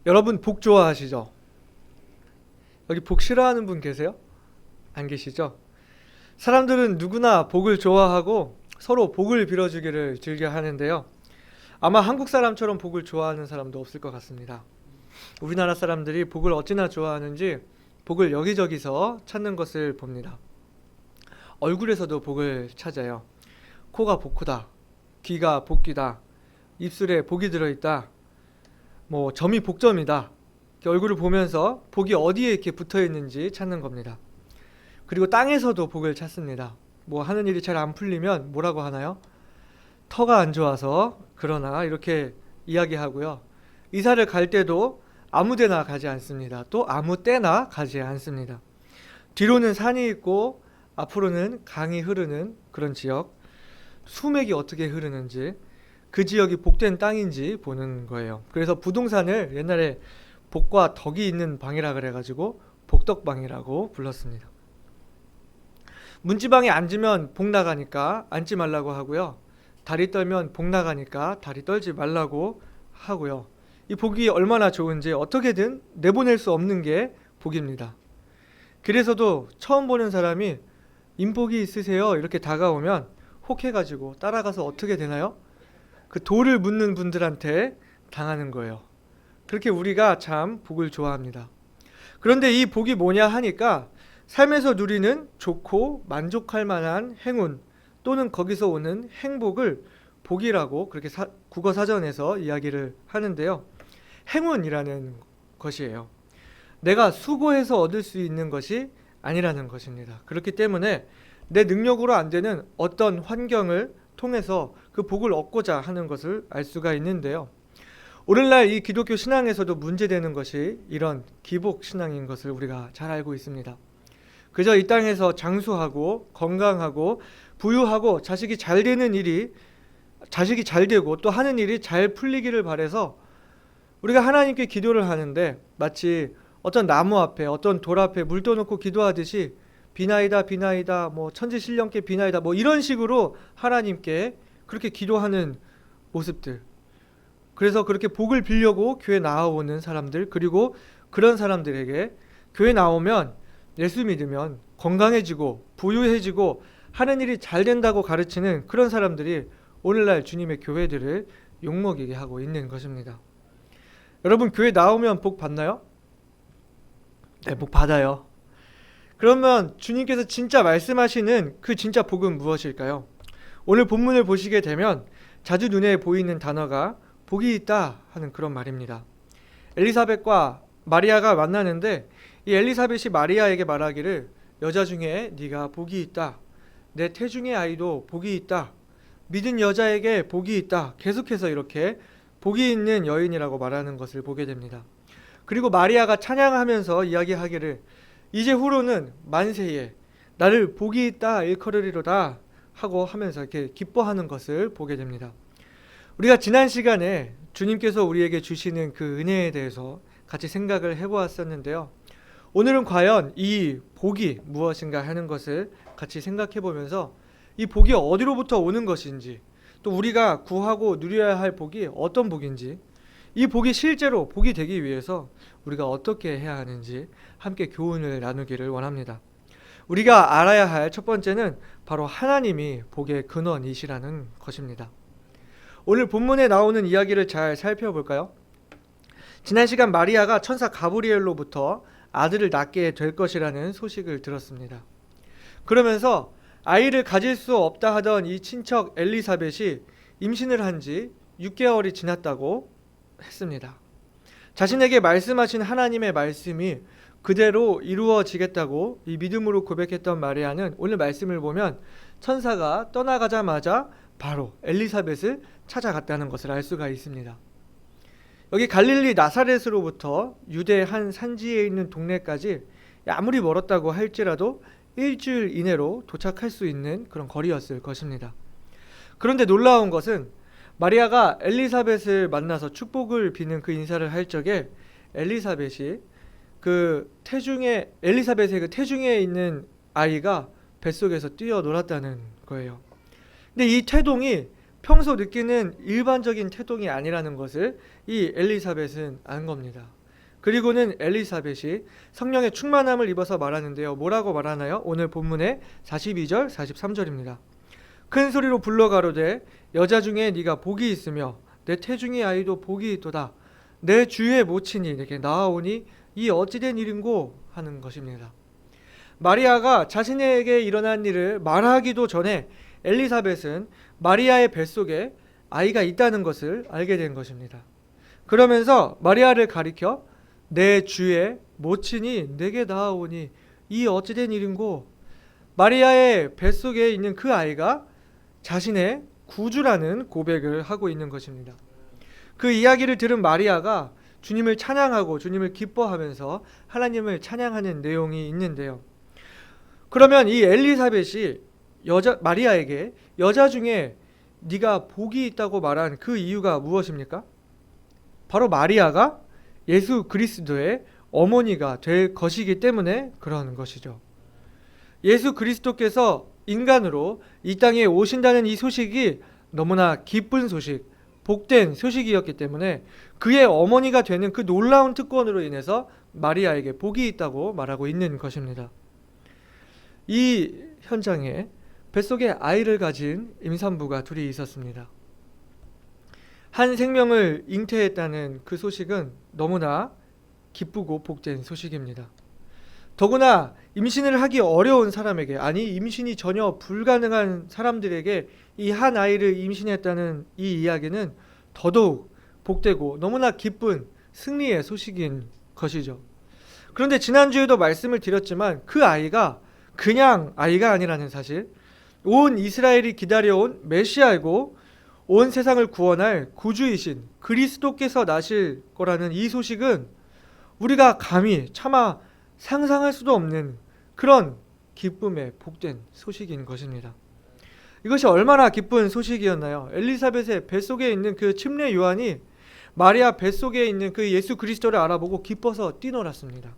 여러분 복 좋아하시죠? 여기 복 싫어하는 분 계세요? 안 계시죠? 사람들은 누구나 복을 좋아하고 서로 복을 빌어주기를 즐겨 하는데요. 아마 한국 사람처럼 복을 좋아하는 사람도 없을 것 같습니다. 우리나라 사람들이 복을 어찌나 좋아하는지 복을 여기저기서 찾는 것을 봅니다. 얼굴에서도 복을 찾아요. 코가 복코다, 귀가 복귀다, 입술에 복이 들어있다, 점이 복점이다. 이렇게 얼굴을 보면서 복이 어디에 이렇게 붙어 있는지 찾는 겁니다. 그리고 땅에서도 복을 찾습니다. 하는 일이 잘 안 풀리면 뭐라고 하나요? 터가 안 좋아서 그러나 이렇게 이야기하고요. 이사를 갈 때도 아무 데나 가지 않습니다. 또 아무 때나 가지 않습니다. 뒤로는 산이 있고 앞으로는 강이 흐르는 그런 지역, 수맥이 어떻게 흐르는지, 그 지역이 복된 땅인지 보는 거예요. 그래서 부동산을 옛날에 복과 덕이 있는 방이라 그래가지고 복덕방이라고 불렀습니다. 문지방에 앉으면 복 나가니까 앉지 말라고 하고요. 다리 떨면 복 나가니까 다리 떨지 말라고 하고요. 이 복이 얼마나 좋은지 어떻게든 내보낼 수 없는 게 복입니다. 그래서도 처음 보는 사람이 인복이 있으세요? 이렇게 다가오면 혹해가지고 따라가서 어떻게 되나요? 그 돌을 묻는 분들한테 당하는 거예요. 그렇게 우리가 참 복을 좋아합니다. 그런데 이 복이 뭐냐 하니까 삶에서 누리는 좋고 만족할 만한 행운 또는 거기서 오는 행복을 복이라고 그렇게 국어 사전에서 이야기를 하는데요. 행운이라는 것이에요. 내가 수고해서 얻을 수 있는 것이 아니라는 것입니다. 그렇기 때문에 내 능력으로 안 되는 어떤 환경을 통해서 그 복을 얻고자 하는 것을 알 수가 있는데요. 오늘날 이 기독교 신앙에서도 문제되는 것이 이런 기복 신앙인 것을 우리가 잘 알고 있습니다. 그저 이 땅에서 장수하고 건강하고 부유하고 자식이 잘 되고 또 하는 일이 잘 풀리기를 바라서 우리가 하나님께 기도를 하는데 마치 어떤 나무 앞에 어떤 돌 앞에 물 떠놓고 기도하듯이 비나이다 비나이다 천지신령께 비나이다 이런 식으로 하나님께 그렇게 기도하는 모습들, 그래서 그렇게 복을 빌려고 교회 나와오는 사람들, 그리고 그런 사람들에게 교회 나오면 예수 믿으면 건강해지고 부유해지고 하는 일이 잘 된다고 가르치는 그런 사람들이 오늘날 주님의 교회들을 욕먹이게 하고 있는 것입니다. 여러분 교회 나오면 복 받나요? 네, 복 받아요. 그러면 주님께서 진짜 말씀하시는 그 진짜 복은 무엇일까요? 오늘 본문을 보시게 되면 자주 눈에 보이는 단어가 복이 있다 하는 그런 말입니다. 엘리사벳과 마리아가 만나는데 이 엘리사벳이 마리아에게 말하기를 여자 중에 네가 복이 있다. 내 태중의 아이도 복이 있다. 믿은 여자에게 복이 있다. 계속해서 이렇게 복이 있는 여인이라고 말하는 것을 보게 됩니다. 그리고 마리아가 찬양하면서 이야기하기를 이제 후로는 만세에 나를 복이 있다 일컬으리로다 하고 하면서 이렇게 기뻐하는 것을 보게 됩니다. 우리가 지난 시간에 주님께서 우리에게 주시는 그 은혜에 대해서 같이 생각을 해보았었는데요. 오늘은 과연 이 복이 무엇인가 하는 것을 같이 생각해 보면서 이 복이 어디로부터 오는 것인지, 또 우리가 구하고 누려야 할 복이 어떤 복인지, 이 복이 실제로 복이 되기 위해서 우리가 어떻게 해야 하는지 함께 교훈을 나누기를 원합니다. 우리가 알아야 할 첫 번째는 바로 하나님이 복의 근원이시라는 것입니다. 오늘 본문에 나오는 이야기를 잘 살펴볼까요? 지난 시간 마리아가 천사 가브리엘로부터 아들을 낳게 될 것이라는 소식을 들었습니다. 그러면서 아이를 가질 수 없다 하던 이 친척 엘리사벳이 임신을 한 지 6개월이 지났다고 했습니다. 자신에게 말씀하신 하나님의 말씀이 그대로 이루어지겠다고 이 믿음으로 고백했던 마리아는 오늘 말씀을 보면 천사가 떠나가자마자 바로 엘리사벳을 찾아갔다는 것을 알 수가 있습니다. 여기 갈릴리 나사렛으로부터 유대 한 산지에 있는 동네까지 아무리 멀었다고 할지라도 일주일 이내로 도착할 수 있는 그런 거리였을 것입니다. 그런데 놀라운 것은 마리아가 엘리사벳을 만나서 축복을 비는 그 인사를 할 적에 엘리사벳의 그 태중에 있는 아이가 뱃속에서 뛰어놀았다는 거예요. 근데 이 태동이 평소 느끼는 일반적인 태동이 아니라는 것을 이 엘리사벳은 안 겁니다. 그리고는 엘리사벳이 성령의 충만함을 입어서 말하는데요. 뭐라고 말하나요? 오늘 본문의 42절, 43절입니다. 큰 소리로 불러 가로되 여자 중에 네가 복이 있으며 내 태중의 아이도 복이 있도다. 내 주의 모친이 내게 나아오니 이 어찌된 일인고 하는 것입니다. 마리아가 자신에게 일어난 일을 말하기도 전에 엘리사벳은 마리아의 뱃속에 아이가 있다는 것을 알게 된 것입니다. 그러면서 마리아를 가리켜 내 주의 모친이 내게 나아오니 이 어찌된 일인고, 마리아의 뱃속에 있는 그 아이가 자신의 구주라는 고백을 하고 있는 것입니다. 그 이야기를 들은 마리아가 주님을 찬양하고 주님을 기뻐하면서 하나님을 찬양하는 내용이 있는데요. 그러면 이 엘리사벳이 마리아에게 여자 중에 네가 복이 있다고 말한 그 이유가 무엇입니까? 바로 마리아가 예수 그리스도의 어머니가 될 것이기 때문에 그러는 것이죠. 예수 그리스도께서 인간으로 이 땅에 오신다는 이 소식이 너무나 기쁜 소식, 복된 소식이었기 때문에 그의 어머니가 되는 그 놀라운 특권으로 인해서 마리아에게 복이 있다고 말하고 있는 것입니다. 이 현장에 뱃속에 아이를 가진 임산부가 둘이 있었습니다. 한 생명을 잉태했다는 그 소식은 너무나 기쁘고 복된 소식입니다. 더구나 임신을 하기 어려운 사람에게, 아니 임신이 전혀 불가능한 사람들에게 이 한 아이를 임신했다는 이 이야기는 더더욱 복되고 너무나 기쁜 승리의 소식인 것이죠. 그런데 지난주에도 말씀을 드렸지만 그 아이가 그냥 아이가 아니라는 사실, 온 이스라엘이 기다려온 메시아이고 온 세상을 구원할 구주이신 그리스도께서 나실 거라는 이 소식은 우리가 감히 차마 상상할 수도 없는 그런 기쁨의 복된 소식인 것입니다. 이것이 얼마나 기쁜 소식이었나요? 엘리사벳의 뱃속에 있는 그 침례 요한이 마리아 뱃속에 있는 그 예수 그리스도를 알아보고 기뻐서 뛰놀았습니다.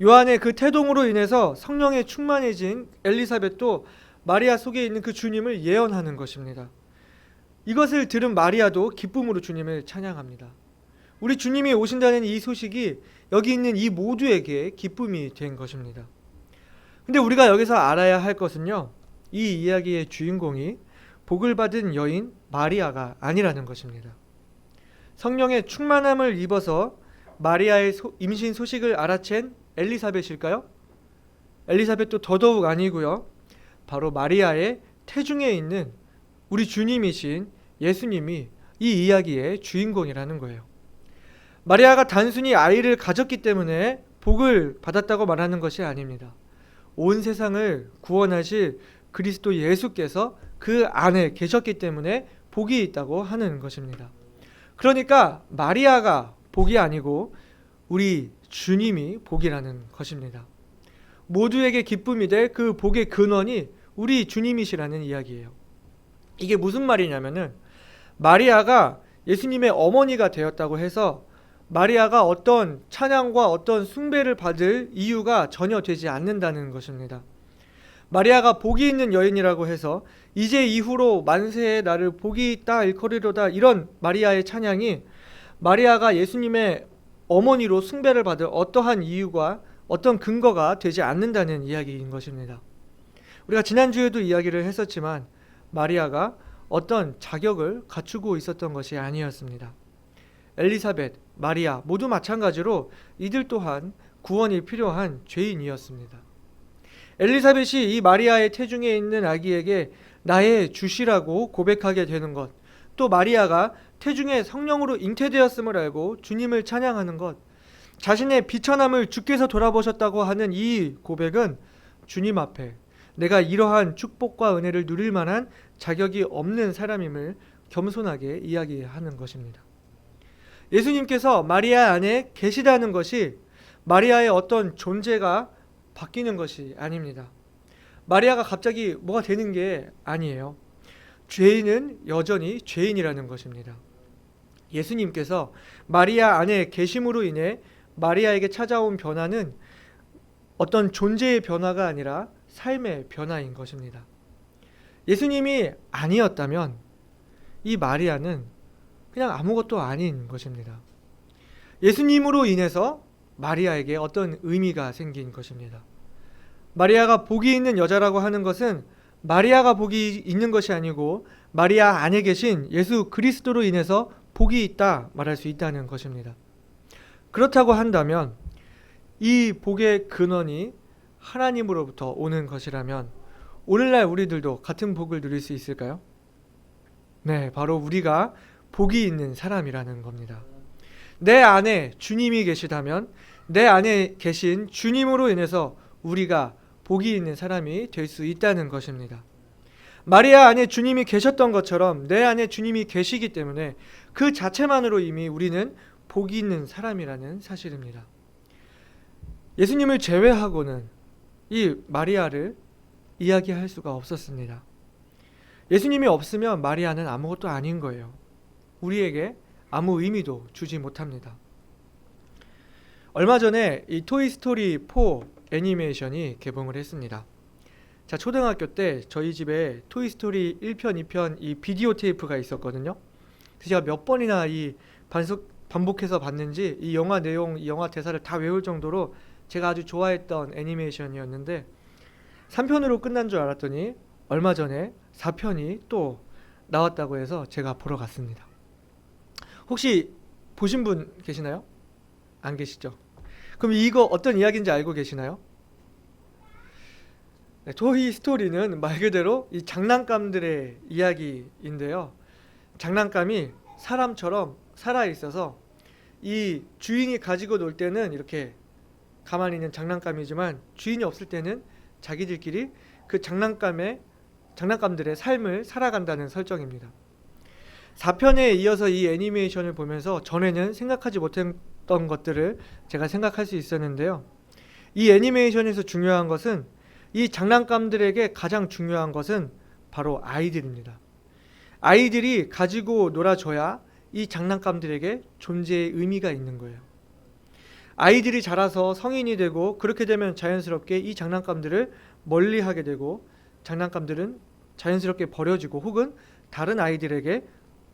요한의 그 태동으로 인해서 성령에 충만해진 엘리사벳도 마리아 속에 있는 그 주님을 예언하는 것입니다. 이것을 들은 마리아도 기쁨으로 주님을 찬양합니다. 우리 주님이 오신다는 이 소식이 여기 있는 이 모두에게 기쁨이 된 것입니다. 근데 우리가 여기서 알아야 할 것은요, 이 이야기의 주인공이 복을 받은 여인 마리아가 아니라는 것입니다. 성령의 충만함을 입어서 마리아의 임신 소식을 알아챈 엘리사벳일까요? 엘리사벳도 더더욱 아니고요. 바로 마리아의 태중에 있는 우리 주님이신 예수님이 이 이야기의 주인공이라는 거예요. 마리아가 단순히 아이를 가졌기 때문에 복을 받았다고 말하는 것이 아닙니다. 온 세상을 구원하실 그리스도 예수께서 그 안에 계셨기 때문에 복이 있다고 하는 것입니다. 그러니까 마리아가 복이 아니고 우리 주님이 복이라는 것입니다. 모두에게 기쁨이 될 그 복의 근원이 우리 주님이시라는 이야기예요. 이게 무슨 말이냐면은 마리아가 예수님의 어머니가 되었다고 해서 마리아가 어떤 찬양과 어떤 숭배를 받을 이유가 전혀 되지 않는다는 것입니다. 마리아가 복이 있는 여인이라고 해서 이제 이후로 만세의 나를 복이 있다 일컬으로다, 이런 마리아의 찬양이 마리아가 예수님의 어머니로 숭배를 받을 어떠한 이유가, 어떤 근거가 되지 않는다는 이야기인 것입니다. 우리가 지난주에도 이야기를 했었지만 마리아가 어떤 자격을 갖추고 있었던 것이 아니었습니다. 엘리사벳, 마리아 모두 마찬가지로 이들 또한 구원이 필요한 죄인이었습니다. 엘리사벳이 이 마리아의 태중에 있는 아기에게 나의 주시라고 고백하게 되는 것, 또 마리아가 태중에 성령으로 잉태되었음을 알고 주님을 찬양하는 것, 자신의 비천함을 주께서 돌아보셨다고 하는 이 고백은 주님 앞에 내가 이러한 축복과 은혜를 누릴 만한 자격이 없는 사람임을 겸손하게 이야기하는 것입니다. 예수님께서 마리아 안에 계시다는 것이 마리아의 어떤 존재가 바뀌는 것이 아닙니다. 마리아가 갑자기 뭐가 되는 게 아니에요. 죄인은 여전히 죄인이라는 것입니다. 예수님께서 마리아 안에 계심으로 인해 마리아에게 찾아온 변화는 어떤 존재의 변화가 아니라 삶의 변화인 것입니다. 예수님이 아니었다면 이 마리아는 그냥 아무것도 아닌 것입니다. 예수님으로 인해서 마리아에게 어떤 의미가 생긴 것입니다. 마리아가 복이 있는 여자라고 하는 것은 마리아가 복이 있는 것이 아니고 마리아 안에 계신 예수 그리스도로 인해서 복이 있다 말할 수 있다는 것입니다. 그렇다고 한다면 이 복의 근원이 하나님으로부터 오는 것이라면 오늘날 우리들도 같은 복을 누릴 수 있을까요? 네, 바로 우리가 복이 있는 사람이라는 겁니다. 내 안에 주님이 계시다면 내 안에 계신 주님으로 인해서 우리가 복이 있는 사람이 될 수 있다는 것입니다. 마리아 안에 주님이 계셨던 것처럼 내 안에 주님이 계시기 때문에 그 자체만으로 이미 우리는 복이 있는 사람이라는 사실입니다. 예수님을 제외하고는 이 마리아를 이야기할 수가 없었습니다. 예수님이 없으면 마리아는 아무것도 아닌 거예요. 우리에게 아무 의미도 주지 못합니다. 얼마 전에 이 토이스토리 4 애니메이션이 개봉을 했습니다. 자, 초등학교 때 저희 집에 토이스토리 1편, 2편 이 비디오 테이프가 있었거든요. 제가 몇 번이나 반복해서 봤는지 이 영화 내용, 이 영화 대사를 다 외울 정도로 제가 아주 좋아했던 애니메이션이었는데 3편으로 끝난 줄 알았더니 얼마 전에 4편이 또 나왔다고 해서 제가 보러 갔습니다. 혹시 보신 분 계시나요? 안 계시죠? 그럼 이거 어떤 이야기인지 알고 계시나요? 네, 토이 스토리는 말 그대로 이 장난감들의 이야기인데요. 장난감이 사람처럼 살아있어서 이 주인이 가지고 놀 때는 이렇게 가만히 있는 장난감이지만 주인이 없을 때는 자기들끼리 그 장난감들의 삶을 살아간다는 설정입니다. 4편에 이어서 이 애니메이션을 보면서 전에는 생각하지 못했던 것들을 제가 생각할 수 있었는데요. 이 애니메이션에서 중요한 것은 이 장난감들에게 가장 중요한 것은 바로 아이들입니다. 아이들이 가지고 놀아줘야 이 장난감들에게 존재의 의미가 있는 거예요. 아이들이 자라서 성인이 되고 그렇게 되면 자연스럽게 이 장난감들을 멀리하게 되고 장난감들은 자연스럽게 버려지고 혹은 다른 아이들에게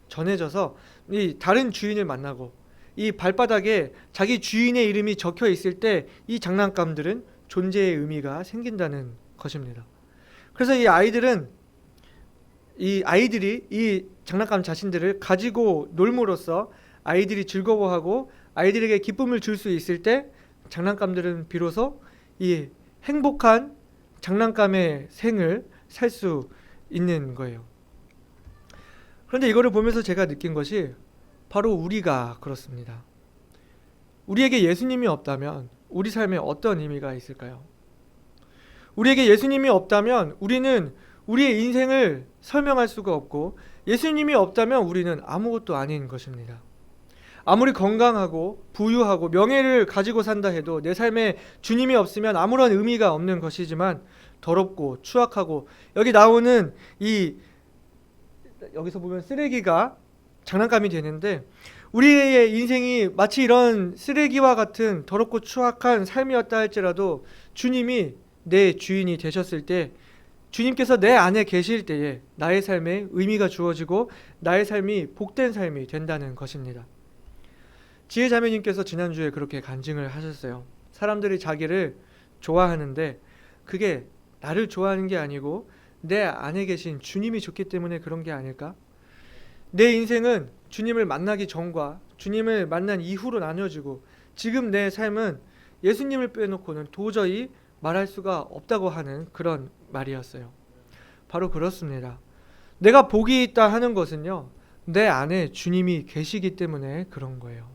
전해져서 이 다른 주인을 만나고 이 발바닥에 자기 주인의 이름이 적혀 있을 때 이 장난감들은 존재의 의미가 생긴다는 것입니다. 그래서 이 아이들이 이 장난감 자신들을 가지고 놀므로써 아이들이 즐거워하고 아이들에게 기쁨을 줄 수 있을 때 장난감들은 비로소 이 행복한 장난감의 생을 살 수 있는 거예요. 그런데 이거를 보면서 제가 느낀 것이 바로 우리가 그렇습니다. 우리에게 예수님이 없다면 우리 삶에 어떤 의미가 있을까요? 우리에게 예수님이 없다면 우리는 우리의 인생을 설명할 수가 없고 예수님이 없다면 우리는 아무것도 아닌 것입니다. 아무리 건강하고 부유하고 명예를 가지고 산다 해도 내 삶에 주님이 없으면 아무런 의미가 없는 것이지만 더럽고 추악하고 여기 나오는 여기서 보면 쓰레기가 장난감이 되는데 우리의 인생이 마치 이런 쓰레기와 같은 더럽고 추악한 삶이었다 할지라도 주님이 내 주인이 되셨을 때 주님께서 내 안에 계실 때에 나의 삶에 의미가 주어지고 나의 삶이 복된 삶이 된다는 것입니다. 지혜자매님께서 지난주에 그렇게 간증을 하셨어요. 사람들이 자기를 좋아하는데 그게 나를 좋아하는 게 아니고 내 안에 계신 주님이 좋기 때문에 그런 게 아닐까? 내 인생은 주님을 만나기 전과 주님을 만난 이후로 나뉘어지고 지금 내 삶은 예수님을 빼놓고는 도저히 말할 수가 없다고 하는 그런 말이었어요. 바로 그렇습니다. 내가 복이 있다 하는 것은요, 내 안에 주님이 계시기 때문에 그런 거예요.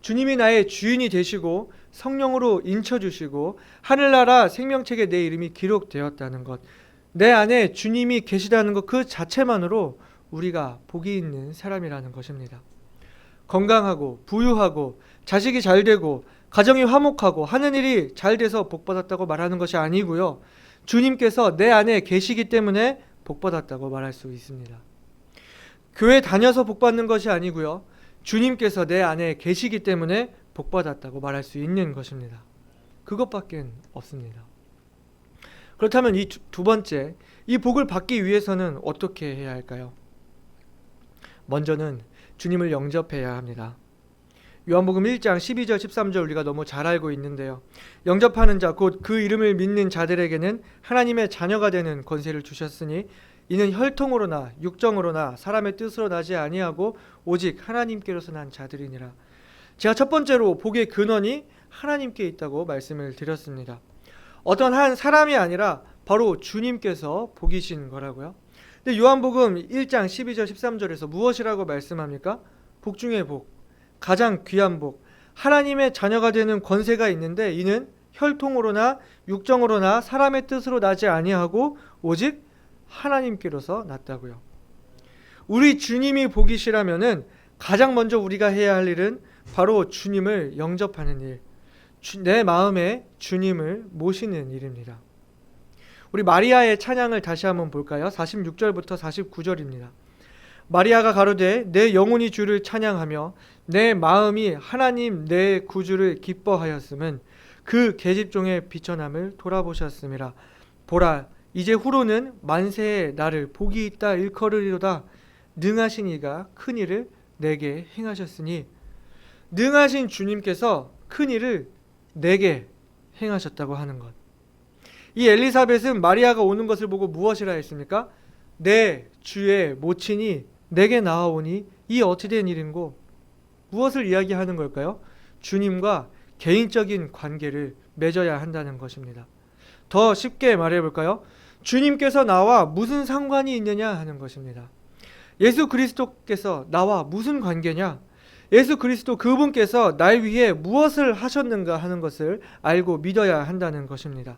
주님이 나의 주인이 되시고 성령으로 인쳐주시고 하늘나라 생명책에 내 이름이 기록되었다는 것, 내 안에 주님이 계시다는 것 그 자체만으로 우리가 복이 있는 사람이라는 것입니다. 건강하고 부유하고 자식이 잘 되고 가정이 화목하고 하는 일이 잘 돼서 복받았다고 말하는 것이 아니고요. 주님께서 내 안에 계시기 때문에 복받았다고 말할 수 있습니다. 교회 다녀서 복받는 것이 아니고요. 주님께서 내 안에 계시기 때문에 복받았다고 말할 수 있는 것입니다. 그것밖에 없습니다. 그렇다면 이 두 번째, 이 복을 받기 위해서는 어떻게 해야 할까요? 먼저는 주님을 영접해야 합니다. 요한복음 1장 12절 13절 우리가 너무 잘 알고 있는데요. 영접하는 자 곧 그 이름을 믿는 자들에게는 하나님의 자녀가 되는 권세를 주셨으니 이는 혈통으로나 육정으로나 사람의 뜻으로 나지 아니하고 오직 하나님께로서 난 자들이니라. 제가 첫 번째로 복의 근원이 하나님께 있다고 말씀을 드렸습니다. 어떤 한 사람이 아니라 바로 주님께서 복이신 거라고요. 근데 요한복음 1장 12절 13절에서 무엇이라고 말씀합니까? 복 중에 복, 가장 귀한 복, 하나님의 자녀가 되는 권세가 있는데 이는 혈통으로나 육정으로나 사람의 뜻으로 나지 아니하고 오직 하나님께로서 났다고요. 우리 주님이 복이시라면은 가장 먼저 우리가 해야 할 일은 바로 주님을 영접하는 일, 내 마음에 주님을 모시는 일입니다. 우리 마리아의 찬양을 다시 한번 볼까요? 46절부터 49절입니다. 마리아가 가로되 내 영혼이 주를 찬양하며 내 마음이 하나님 내 구주를 기뻐하였음은 그 계집종의 비천함을 돌아보셨음이라. 보라 이제 후로는 만세에 나를 복이 있다 일컬으리로다. 능하신 이가 큰 일을 내게 행하셨으니. 능하신 주님께서 큰 일을 내게 행하셨다고 하는 것. 이 엘리사벳은 마리아가 오는 것을 보고 무엇이라 했습니까? 내 주의 모친이 내게 나아오니 이 어찌된 일인고. 무엇을 이야기하는 걸까요? 주님과 개인적인 관계를 맺어야 한다는 것입니다. 더 쉽게 말해볼까요? 주님께서 나와 무슨 상관이 있느냐 하는 것입니다. 예수 그리스도께서 나와 무슨 관계냐? 예수 그리스도 그분께서 날 위해 무엇을 하셨는가 하는 것을 알고 믿어야 한다는 것입니다.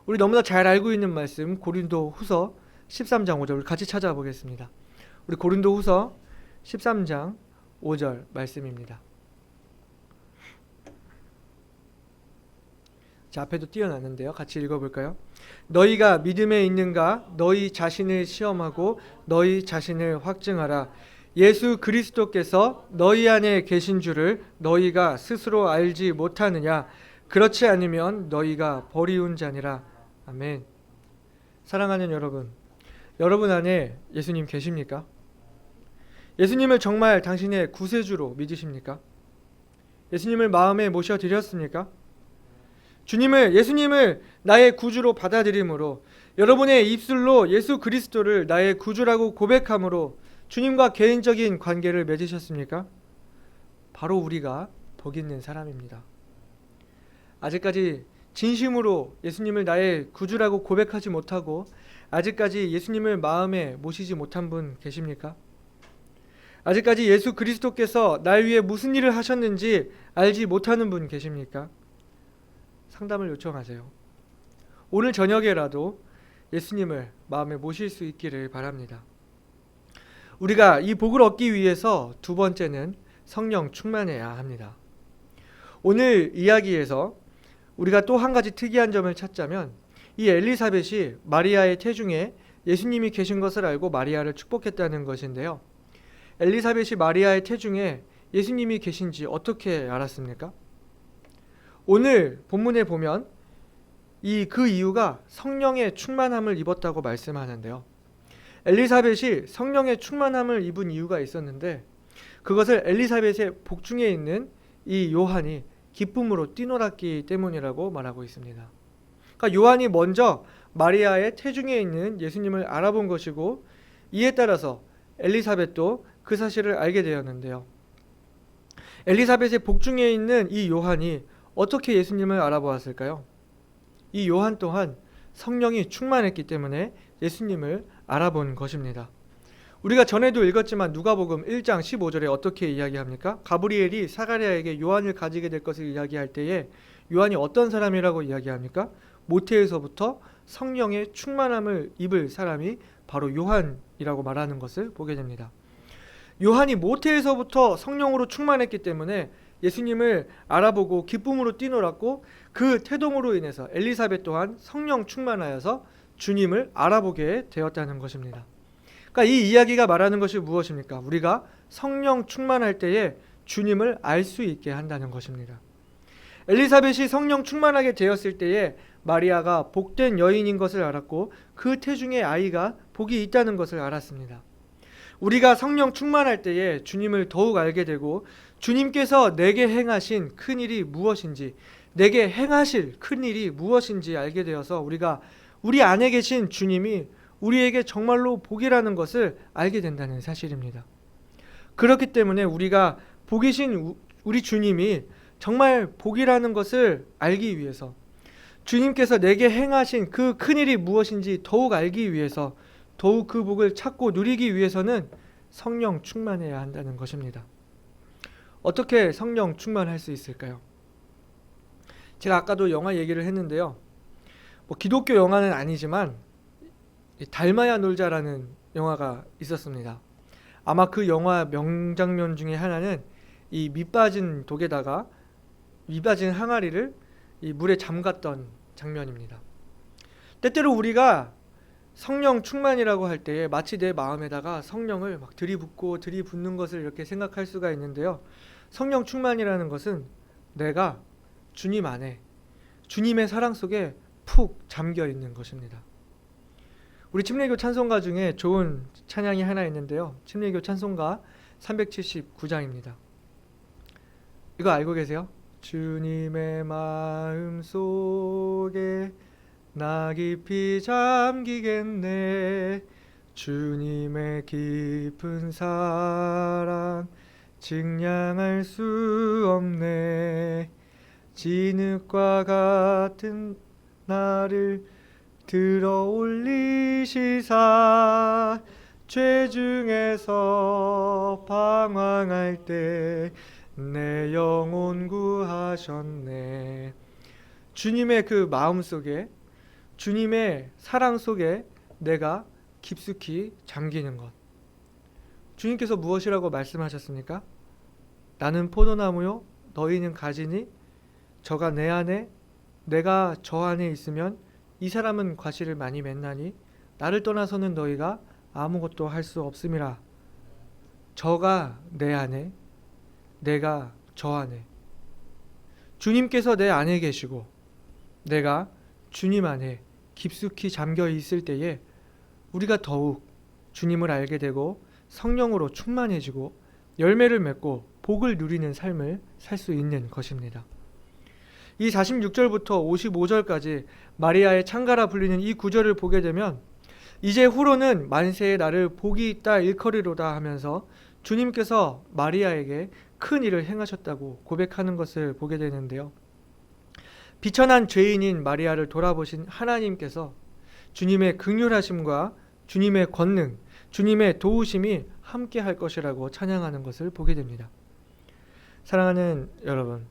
우리 너무나 잘 알고 있는 말씀 고린도후서 13장 5절 우리 같이 찾아보겠습니다. 우리 고린도후서 13장 5절 말씀입니다. 자, 앞에도 띄어놨는데요. 같이 읽어볼까요? 너희가 믿음에 있는가? 너희 자신을 시험하고 너희 자신을 확증하라. 예수 그리스도께서 너희 안에 계신 줄을 너희가 스스로 알지 못하느냐? 그렇지 않으면 너희가 버리운 자니라. 아멘. 사랑하는 여러분, 여러분 안에 예수님 계십니까? 예수님을 정말 당신의 구세주로 믿으십니까? 예수님을 마음에 모셔드렸습니까? 예수님을 나의 구주로 받아들임으로, 여러분의 입술로 예수 그리스도를 나의 구주라고 고백함으로 주님과 개인적인 관계를 맺으셨습니까? 바로 우리가 복 있는 사람입니다. 아직까지 진심으로 예수님을 나의 구주라고 고백하지 못하고 아직까지 예수님을 마음에 모시지 못한 분 계십니까? 아직까지 예수 그리스도께서 날 위해 무슨 일을 하셨는지 알지 못하는 분 계십니까? 상담을 요청하세요. 오늘 저녁에라도 예수님을 마음에 모실 수 있기를 바랍니다. 우리가 이 복을 얻기 위해서 두 번째는 성령 충만해야 합니다. 오늘 이야기에서 우리가 또 한 가지 특이한 점을 찾자면 이 엘리사벳이 마리아의 태중에 예수님이 계신 것을 알고 마리아를 축복했다는 것인데요. 엘리사벳이 마리아의 태중에 예수님이 계신지 어떻게 알았습니까? 오늘 본문에 보면 그 이유가 성령의 충만함을 입었다고 말씀하는데요. 엘리사벳이 성령의 충만함을 입은 이유가 있었는데 그것을 엘리사벳의 복중에 있는 이 요한이 기쁨으로 뛰놀았기 때문이라고 말하고 있습니다. 그러니까 요한이 먼저 마리아의 태중에 있는 예수님을 알아본 것이고 이에 따라서 엘리사벳도 그 사실을 알게 되었는데요. 엘리사벳의 복중에 있는 이 요한이 어떻게 예수님을 알아보았을까요? 이 요한 또한 성령이 충만했기 때문에 예수님을 알아본 것입니다. 우리가 전에도 읽었지만 누가복음 1장 15절에 어떻게 이야기합니까? 가브리엘이 사가랴에게 요한을 가지게 될 것을 이야기할 때에 요한이 어떤 사람이라고 이야기합니까? 모태에서부터 성령의 충만함을 입을 사람이 바로 요한이라고 말하는 것을 보게 됩니다. 요한이 모태에서부터 성령으로 충만했기 때문에 예수님을 알아보고 기쁨으로 뛰놀았고 그 태동으로 인해서 엘리사벳 또한 성령 충만하여서 주님을 알아보게 되었다는 것입니다. 그러니까 이 이야기가 말하는 것이 무엇입니까? 우리가 성령 충만할 때에 주님을 알 수 있게 한다는 것입니다. 엘리사벳이 성령 충만하게 되었을 때에 마리아가 복된 여인인 것을 알았고 그 태중에 아이가 복이 있다는 것을 알았습니다. 우리가 성령 충만할 때에 주님을 더욱 알게 되고 주님께서 내게 행하신 큰 일이 무엇인지, 내게 행하실 큰 일이 무엇인지 알게 되어서 우리가 우리 안에 계신 주님이 우리에게 정말로 복이라는 것을 알게 된다는 사실입니다. 그렇기 때문에 우리가 복이신 우리 주님이 정말 복이라는 것을 알기 위해서, 주님께서 내게 행하신 그 큰일이 무엇인지 더욱 알기 위해서, 더욱 그 복을 찾고 누리기 위해서는 성령 충만해야 한다는 것입니다. 어떻게 성령 충만할 수 있을까요? 제가 아까도 영화 얘기를 했는데요. 기독교 영화는 아니지만 닮아야 놀자라는 영화가 있었습니다. 아마 그 영화 명장면 중에 하나는 이 밑빠진 독에다가 밑빠진 항아리를 이 물에 잠갔던 장면입니다. 때때로 우리가 성령 충만이라고 할 때에 마치 내 마음에다가 성령을 막 들이붓는 것을 이렇게 생각할 수가 있는데요. 성령 충만이라는 것은 내가 주님 안에, 주님의 사랑 속에 푹 잠겨 있는 것입니다. 우리 침례교 찬송가 중에 좋은 찬양이 하나 있는데요. 침례교 찬송가 379장입니다. 이거 알고 계세요? 주님의 마음 속에 나 깊이 잠기겠네. 주님의 깊은 사랑 증량할 수 없네. 진흙과 같은 나를 들어 올리시사 죄 중에서 방황할 때 내 영혼 구하셨네. 주님의 그 마음 속에, 주님의 사랑 속에 내가 깊숙이 잠기는 것. 주님께서 무엇이라고 말씀하셨습니까? 나는 포도나무요 너희는 가지니 저가 내 안에 내가 저 안에 있으면 이 사람은 과실을 많이 맺나니 나를 떠나서는 너희가 아무것도 할 수 없음이라. 저가 내 안에 내가 저 안에, 주님께서 내 안에 계시고 내가 주님 안에 깊숙이 잠겨 있을 때에 우리가 더욱 주님을 알게 되고 성령으로 충만해지고 열매를 맺고 복을 누리는 삶을 살 수 있는 것입니다. 이 46절부터 55절까지 마리아의 창가라 불리는 이 구절을 보게 되면 이제 후로는 만세에 나를 복이 있다 일컬이로다 하면서 주님께서 마리아에게 큰 일을 행하셨다고 고백하는 것을 보게 되는데요. 비천한 죄인인 마리아를 돌아보신 하나님께서 주님의 긍휼하심과 주님의 권능, 주님의 도우심이 함께 할 것이라고 찬양하는 것을 보게 됩니다. 사랑하는 여러분,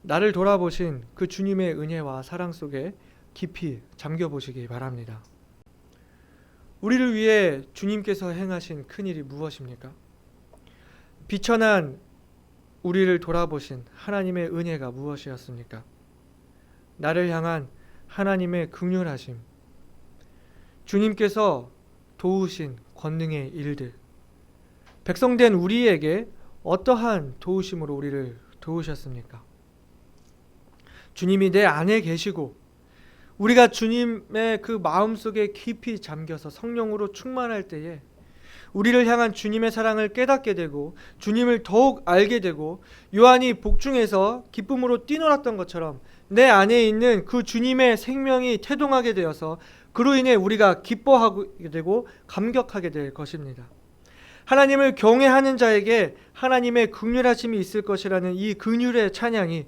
나를 돌아보신 그 주님의 은혜와 사랑 속에 깊이 잠겨 보시기 바랍니다. 우리를 위해 주님께서 행하신 큰일이 무엇입니까? 비천한 우리를 돌아보신 하나님의 은혜가 무엇이었습니까? 나를 향한 하나님의 긍휼하심, 주님께서 도우신 권능의 일들, 백성된 우리에게 어떠한 도우심으로 우리를 도우셨습니까? 주님이 내 안에 계시고 우리가 주님의 그 마음속에 깊이 잠겨서 성령으로 충만할 때에 우리를 향한 주님의 사랑을 깨닫게 되고 주님을 더욱 알게 되고 요한이 복중에서 기쁨으로 뛰놀았던 것처럼 내 안에 있는 그 주님의 생명이 태동하게 되어서 그로 인해 우리가 기뻐하게 되고 감격하게 될 것입니다. 하나님을 경외하는 자에게 하나님의 긍휼하심이 있을 것이라는 이 긍휼의 찬양이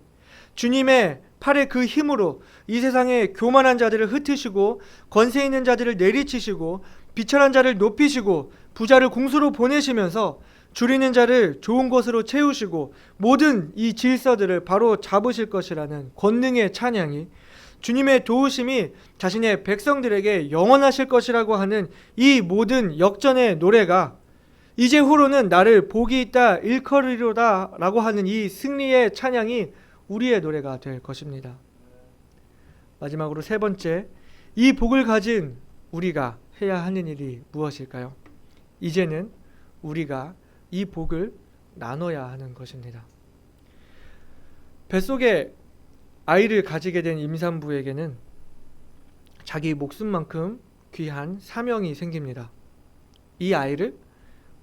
주님의 팔의 그 힘으로 이 세상의 교만한 자들을 흩으시고 권세 있는 자들을 내리치시고 비천한 자를 높이시고 부자를 공수로 보내시면서 줄이는 자를 좋은 것으로 채우시고 모든 이 질서들을 바로 잡으실 것이라는 권능의 찬양이 주님의 도우심이 자신의 백성들에게 영원하실 것이라고 하는 이 모든 역전의 노래가 이제 후로는 나를 복이 있다 일컬이로다 라고 하는 이 승리의 찬양이 우리의 노래가 될 것입니다. 마지막으로 세 번째, 이 복을 가진 우리가 해야 하는 일이 무엇일까요? 이제는 우리가 이 복을 나눠야 하는 것입니다. 뱃속에 아이를 가지게 된 임산부에게는 자기 목숨만큼 귀한 사명이 생깁니다. 이 아이를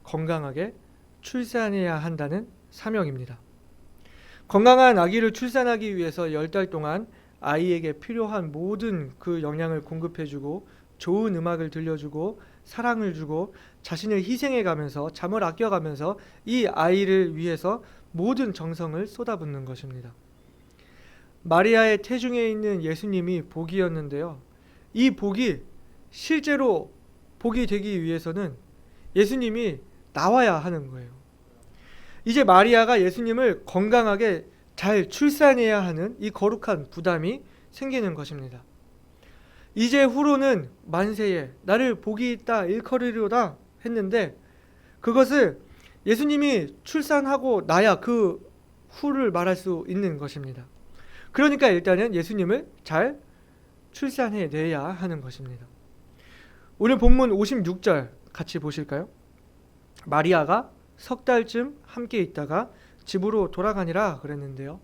건강하게 출산해야 한다는 사명입니다. 건강한 아기를 출산하기 위해서 10달 동안 아이에게 필요한 모든 그 영양을 공급해주고 좋은 음악을 들려주고 사랑을 주고 자신을 희생해가면서 잠을 아껴가면서 이 아이를 위해서 모든 정성을 쏟아붓는 것입니다. 마리아의 태중에 있는 예수님이 복이었는데요. 이 복이 실제로 복이 되기 위해서는 예수님이 나와야 하는 거예요. 이제 마리아가 예수님을 건강하게 잘 출산해야 하는 이 거룩한 부담이 생기는 것입니다. 이제 후로는 만세에 나를 복이 있다 일컬으리로다 했는데 그것을 예수님이 출산하고 나야 그 후를 말할 수 있는 것입니다. 그러니까 일단은 예수님을 잘 출산해내야 하는 것입니다. 오늘 본문 56절 같이 보실까요? 마리아가 석 달쯤 함께 있다가 집으로 돌아가니라 그랬는데요.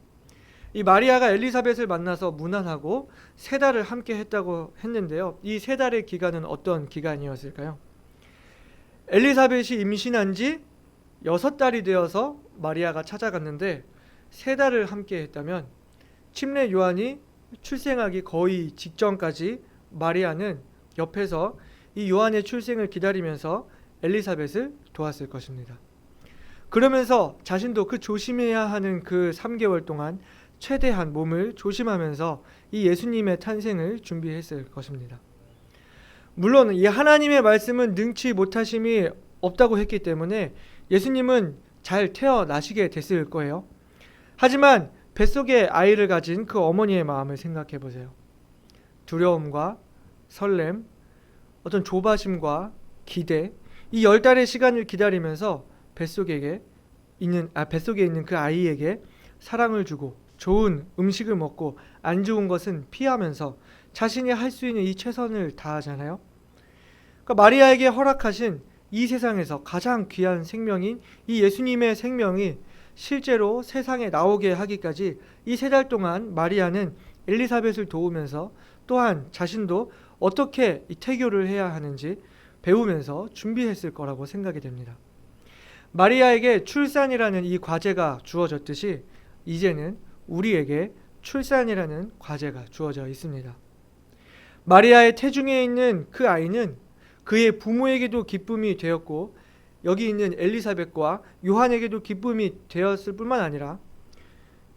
이 마리아가 엘리사벳을 만나서 문안하고 3달을 함께 했다고 했는데요. 이 3달의 기간은 어떤 기간이었을까요? 엘리사벳이 임신한 지 6달이 되어서 마리아가 찾아갔는데 3달을 함께 했다면 침례 요한이 출생하기 거의 직전까지 마리아는 옆에서 이 요한의 출생을 기다리면서 엘리사벳을 도왔을 것입니다. 그러면서 자신도 그 조심해야 하는 그 3개월 동안 최대한 몸을 조심하면서 이 예수님의 탄생을 준비했을 것입니다. 물론 이 하나님의 말씀은 능치 못하심이 없다고 했기 때문에 예수님은 잘 태어나시게 됐을 거예요. 하지만 뱃속에 아이를 가진 그 어머니의 마음을 생각해 보세요. 두려움과 설렘, 어떤 조바심과 기대, 이 10달의 시간을 기다리면서 뱃속에 있는 그 아이에게 사랑을 주고 좋은 음식을 먹고 안 좋은 것은 피하면서 자신이 할 수 있는 이 최선을 다하잖아요. 그러니까 마리아에게 허락하신 이 세상에서 가장 귀한 생명인 이 예수님의 생명이 실제로 세상에 나오게 하기까지 이 3달 동안 마리아는 엘리사벳을 도우면서 또한 자신도 어떻게 이 태교를 해야 하는지 배우면서 준비했을 거라고 생각이 됩니다. 마리아에게 출산이라는 이 과제가 주어졌듯이 이제는 우리에게 출산이라는 과제가 주어져 있습니다. 마리아의 태중에 있는 그 아이는 그의 부모에게도 기쁨이 되었고 여기 있는 엘리사벳과 요한에게도 기쁨이 되었을 뿐만 아니라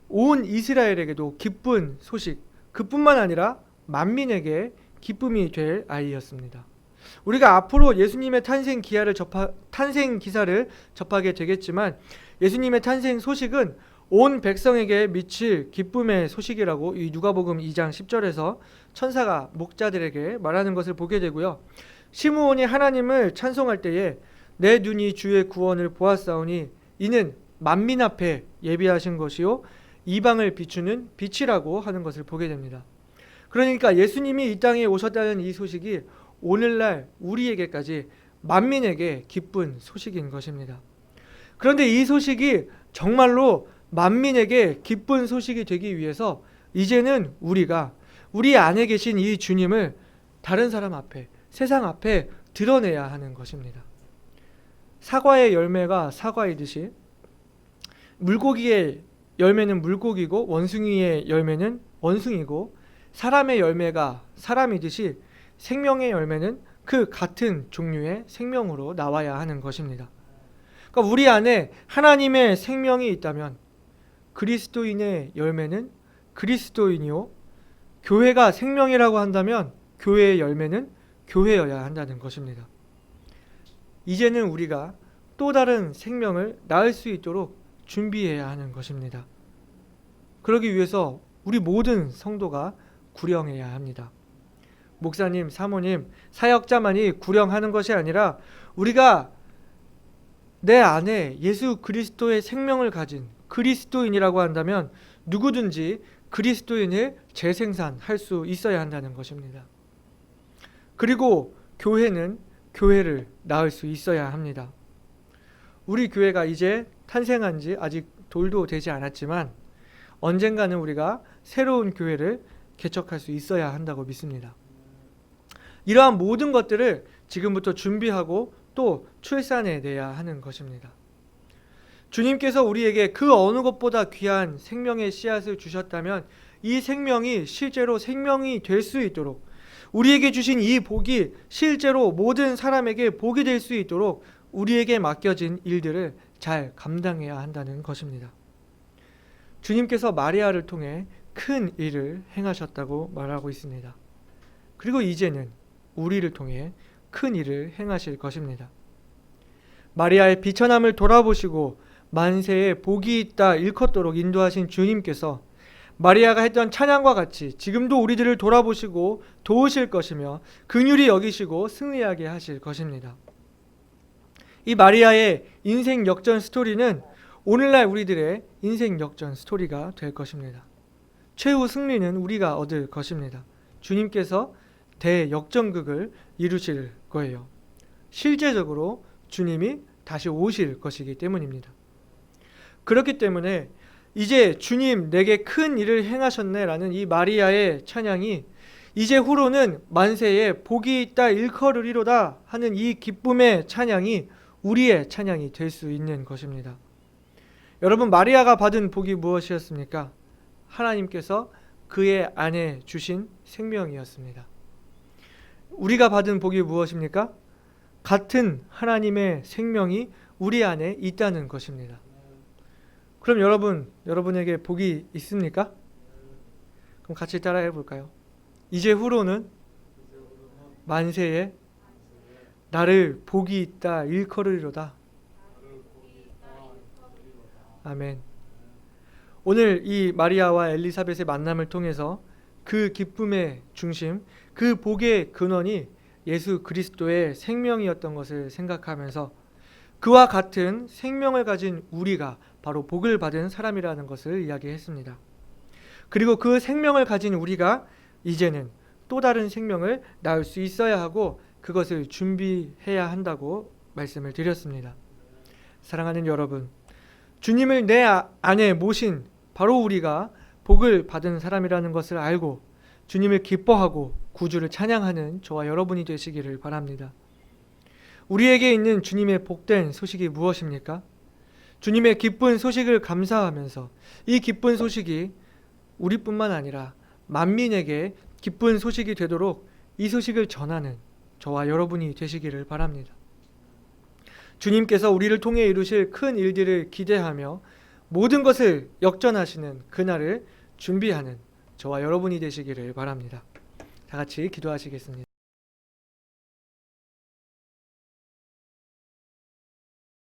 온 이스라엘에게도 기쁜 소식, 그뿐만 아니라 만민에게 기쁨이 될 아이였습니다. 우리가 앞으로 예수님의 탄생 기사를 접하게 되겠지만 예수님의 탄생 소식은 온 백성에게 미칠 기쁨의 소식이라고 이 누가복음 2장 10절에서 천사가 목자들에게 말하는 것을 보게 되고요. 시므온이 하나님을 찬송할 때에 내 눈이 주의 구원을 보았사오니 이는 만민 앞에 예비하신 것이요 이방을 비추는 빛이라고 하는 것을 보게 됩니다. 그러니까 예수님이 이 땅에 오셨다는 이 소식이 오늘날 우리에게까지 만민에게 기쁜 소식인 것입니다. 그런데 이 소식이 정말로 만민에게 기쁜 소식이 되기 위해서 이제는 우리가 우리 안에 계신 이 주님을 다른 사람 앞에, 세상 앞에 드러내야 하는 것입니다. 사과의 열매가 사과이듯이 물고기의 열매는 물고기고 원숭이의 열매는 원숭이고 사람의 열매가 사람이듯이 생명의 열매는 그 같은 종류의 생명으로 나와야 하는 것입니다. 그러니까 우리 안에 하나님의 생명이 있다면 그리스도인의 열매는 그리스도인이요 교회가 생명이라고 한다면 교회의 열매는 교회여야 한다는 것입니다. 이제는 우리가 또 다른 생명을 낳을 수 있도록 준비해야 하는 것입니다. 그러기 위해서 우리 모든 성도가 구령해야 합니다. 목사님, 사모님, 사역자만이 구령하는 것이 아니라 우리가 내 안에 예수 그리스도의 생명을 가진 그리스도인이라고 한다면 누구든지 그리스도인을 재생산할 수 있어야 한다는 것입니다. 그리고 교회는 교회를 낳을 수 있어야 합니다. 우리 교회가 이제 탄생한 지 아직 돌도 되지 않았지만 언젠가는 우리가 새로운 교회를 개척할 수 있어야 한다고 믿습니다. 이러한 모든 것들을 지금부터 준비하고 또 출산해내야 하는 것입니다. 주님께서 우리에게 그 어느 것보다 귀한 생명의 씨앗을 주셨다면 이 생명이 실제로 생명이 될 수 있도록, 우리에게 주신 이 복이 실제로 모든 사람에게 복이 될 수 있도록 우리에게 맡겨진 일들을 잘 감당해야 한다는 것입니다. 주님께서 마리아를 통해 큰 일을 행하셨다고 말하고 있습니다. 그리고 이제는 우리를 통해 큰 일을 행하실 것입니다. 마리아의 비천함을 돌아보시고 만세에 복이 있다 일컫도록 인도하신 주님께서 마리아가 했던 찬양과 같이 지금도 우리들을 돌아보시고 도우실 것이며 긍휼히 여기시고 승리하게 하실 것입니다. 이 마리아의 인생 역전 스토리는 오늘날 우리들의 인생 역전 스토리가 될 것입니다. 최후 승리는 우리가 얻을 것입니다. 주님께서 대역전극을 이루실 거예요. 실제적으로 주님이 다시 오실 것이기 때문입니다. 그렇기 때문에 이제 주님 내게 큰 일을 행하셨네 라는 이 마리아의 찬양이 이제 후로는 만세에 복이 있다 일컬으리로다 하는 이 기쁨의 찬양이 우리의 찬양이 될 수 있는 것입니다. 여러분, 마리아가 받은 복이 무엇이었습니까? 하나님께서 그의 안에 주신 생명이었습니다. 우리가 받은 복이 무엇입니까? 같은 하나님의 생명이 우리 안에 있다는 것입니다. 그럼 여러분에게 복이 있습니까? 그럼 같이 따라해 볼까요? 이제 후로는 만세에 나를 복이 있다 일컬으리로다. 아멘. 오늘 이 마리아와 엘리사벳의 만남을 통해서 그 기쁨의 중심, 그 복의 근원이 예수 그리스도의 생명이었던 것을 생각하면서 그와 같은 생명을 가진 우리가 바로 복을 받은 사람이라는 것을 이야기했습니다. 그리고 그 생명을 가진 우리가 이제는 또 다른 생명을 낳을 수 있어야 하고 그것을 준비해야 한다고 말씀을 드렸습니다. 사랑하는 여러분, 주님을 내 안에 모신 바로 우리가 복을 받은 사람이라는 것을 알고 주님을 기뻐하고 구주를 찬양하는 저와 여러분이 되시기를 바랍니다. 우리에게 있는 주님의 복된 소식이 무엇입니까? 주님의 기쁜 소식을 감사하면서 이 기쁜 소식이 우리뿐만 아니라 만민에게 기쁜 소식이 되도록 이 소식을 전하는 저와 여러분이 되시기를 바랍니다. 주님께서 우리를 통해 이루실 큰 일들을 기대하며 모든 것을 역전하시는 그날을 준비하는 저와 여러분이 되시기를 바랍니다. 다 같이 기도하시겠습니다.